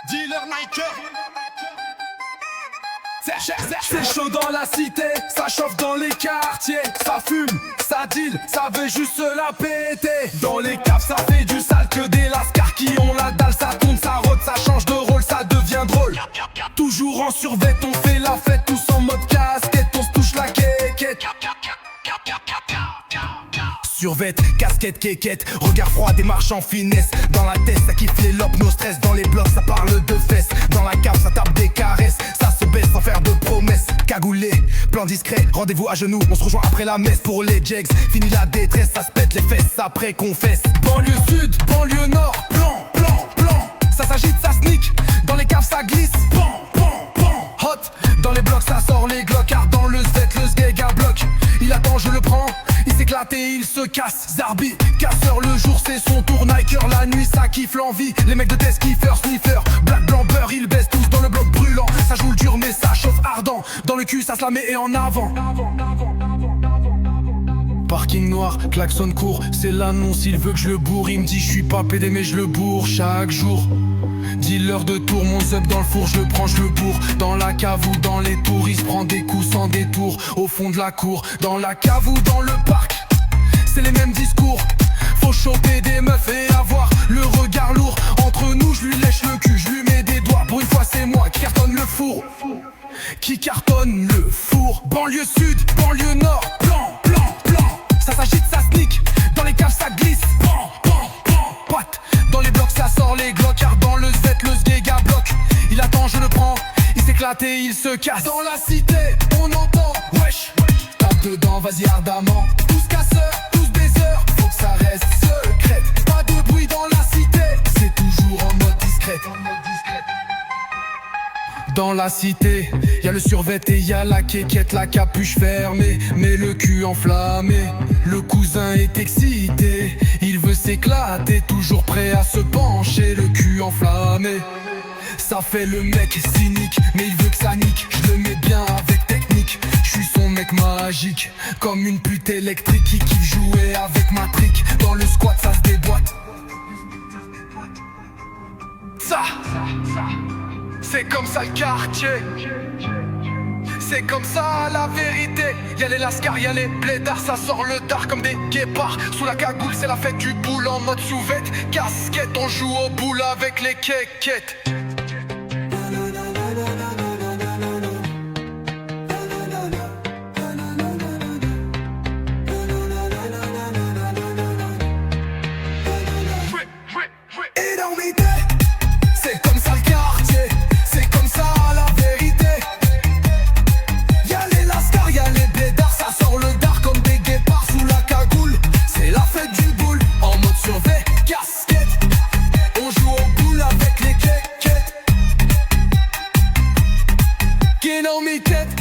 Dealer Nike. C'est chaud dans la cité, ça chauffe dans les quartiers. Ça fume, ça deal, ça veut juste se la péter. Dans les caves ça fait du sale, que des lascars qui ont la dalle. Ça tourne, ça rôde, ça change de rôle, ça devient drôle. Toujours en survêt, on fait la fête, tous en mode casquette. On se touche la quéquette. Survêt, casquette, quéquette, regard froid, démarche en finesse. Dans la tête, ça kiffe les lopes, nos stress. Dans les blocs, ça parle de fesses. Dans la cave, ça tape des caresses. Ça se baisse sans faire de promesses. Cagoulé, plan discret, rendez-vous à genoux. On se rejoint après la messe pour les jegs. Fini la détresse, ça se pète les fesses après qu'on fesse. Banlieue sud, banlieue nord, plan, plan, plan. Ça s'agite, ça sneak, dans les caves, ça glisse. Pan, pan, pan. Hot, dans les blocs, ça sort les glockards. Dans le Z, le sgeg à bloc. Il attend, je le prends. Il s'éclate et il se casse. Zarbi, casseur, le jour c'est son tour. Niker, la nuit ça kiffe l'envie. Les mecs de test kiffer, sniffer. Black, blanc, beurre, ils baissent tous dans le bloc brûlant. Ça joue le dur mais ça chauffe ardent. Dans le cul ça se la met et en avant. Parking noir, klaxon court, c'est l'annonce, il veut que je le bourre. Il me dit je suis pas pédé mais je le bourre chaque jour. Dealer de tour, mon zub dans le four, je le prends, je le bourre. Dans la cave ou dans les tours, il se prend des coups sans détour. Au fond de la cour, dans la cave ou dans le parc, c'est les mêmes discours. Faut choper des meufs et avoir le regard lourd. Entre nous, je lui lèche le cul, je lui mets des doigts. Pour une fois c'est moi qui cartonne le four. Qui cartonne le four. Banlieue sud, banlieue nord, plan, plan, plan. Ça s'agite, ça sneak, dans les caves ça glisse. Pan, pan, pan, pat. Dans les blocs ça sort les glockards. Dans le Z, le sgeg à bloc. Il attend, je le prends, il s'éclate et il se casse. Dans la cité, on entend, wesh, tape dedans, vas-y ardemment. Tous casseurs, tous baiseurs, faut que ça reste secret. Pas de bruit dans la cité, c'est toujours en mode discret. Dans la cité, y'a le survêt et y'a la quéquette. La capuche fermée, mais le cul enflammé. Le cousin est excité, il veut s'éclater. Toujours prêt à se pencher, le cul enflammé. Ça fait le mec cynique, mais il veut que ça nique. Je le mets bien avec technique, je suis son mec magique. Comme une pute électrique qui kiffe jouer avec ma trick. Dans le squat ça se déboîte. Ça, c'est comme ça le quartier. C'est comme ça la vérité. Y'a les lascars, y'a les blédards. Ça sort le dard comme des guépards. Sous la cagoule c'est la fête du boule. En mode souvette, casquette. On joue au boule avec les quéquettes. Et dans mes têtes, c'est comme ça le quartier. C'est comme ça la vérité. Y'a les lascars, y'a les blédards. Ça sort le dard comme des guépards. Sous la cagoule, c'est la fête du boule. En mode survêt, casquette. On joue au boule avec les quéquettes. Qui dans mes têtes.